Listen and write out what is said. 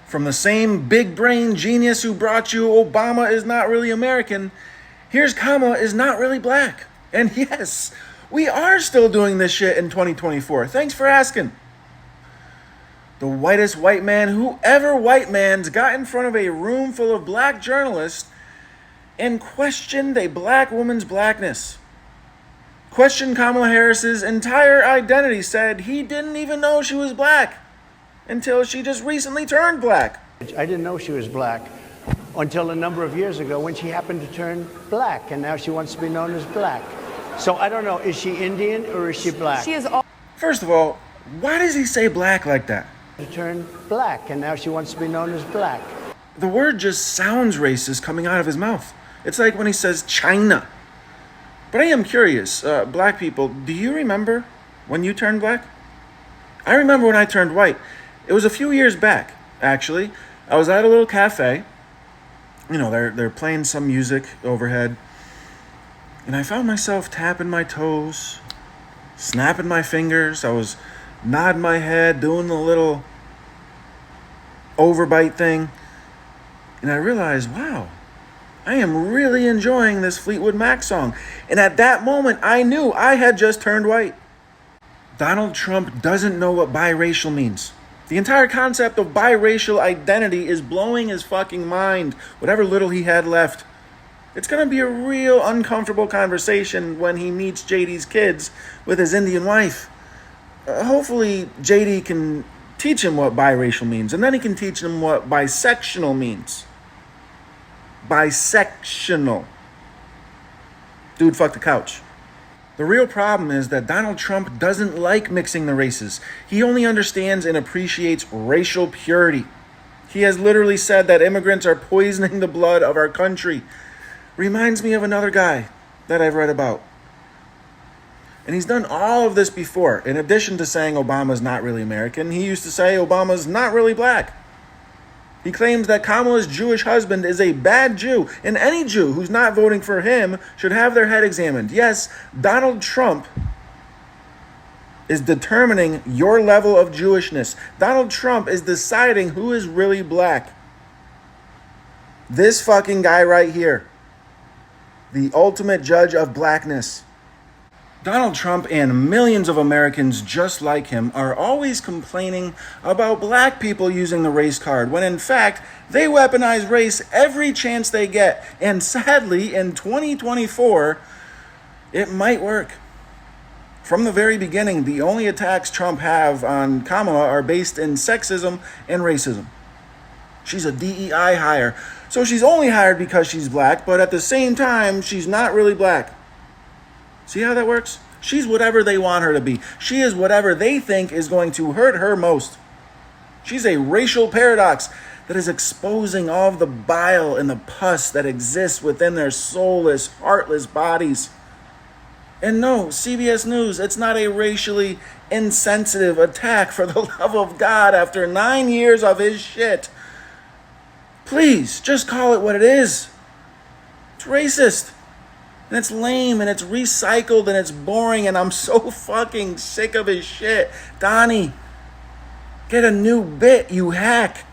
From the same big brain genius who brought you Obama is not really American, here's Kamala is not really black. And yes, we are still doing this shit in 2024. Thanks for asking. The whitest white man who ever white man's got in front of a room full of black journalists and questioned a black woman's blackness. Questioned Kamala Harris's entire identity, said he didn't even know she was black until she just recently turned black. I didn't know she was black until a number of years ago when she happened to turn black, and now she wants to be known as black. So I don't know, is she Indian or is she black? She is all. First of all, why does he say black like that? To turn black, and now she wants to be known as black. The word just sounds racist coming out of his mouth. It's like when he says China. But I am curious, black people, do you remember when you turned black? I remember when I turned white. It was a few years back, actually. I was at a little cafe. You know, they're playing some music overhead. And I found myself tapping my toes, snapping my fingers. I was nodding my head, doing the little overbite thing. And I realized, wow, I am really enjoying this Fleetwood Mac song. And at that moment, I knew I had just turned white. Donald Trump doesn't know what biracial means. The entire concept of biracial identity is blowing his fucking mind, whatever little he had left. It's going to be a real uncomfortable conversation when he meets JD's kids with his Indian wife. Hopefully, JD can teach him what biracial means, and then he can teach him what bisexual means. Bisexual. Dude, fuck the couch. The real problem is that Donald Trump doesn't like mixing the races. He only understands and appreciates racial purity. He has literally said that immigrants are poisoning the blood of our country. Reminds me of another guy that I've read about. And he's done all of this before. In addition to saying Obama's not really American, he used to say Obama's not really black. He claims that Kamala's Jewish husband is a bad Jew, and any Jew who's not voting for him should have their head examined. Yes, Donald Trump is determining your level of Jewishness. Donald Trump is deciding who is really black. This fucking guy right here, the ultimate judge of blackness. Donald Trump and millions of Americans just like him are always complaining about black people using the race card, when in fact, they weaponize race every chance they get. And sadly, in 2024, it might work. From the very beginning, the only attacks Trump have on Kamala are based in sexism and racism. She's a DEI hire, so she's only hired because she's black, but at the same time, she's not really black. See how that works? She's whatever they want her to be. She is whatever they think is going to hurt her most. She's a racial paradox that is exposing all of the bile and the pus that exists within their soulless, heartless bodies. And no, CBS News, it's not a racially insensitive attack, for the love of God, after 9 years of his shit. Please, just call it what it is. It's racist. And it's lame, and it's recycled, and it's boring, and I'm so fucking sick of his shit. Donnie, get a new bit, you hack.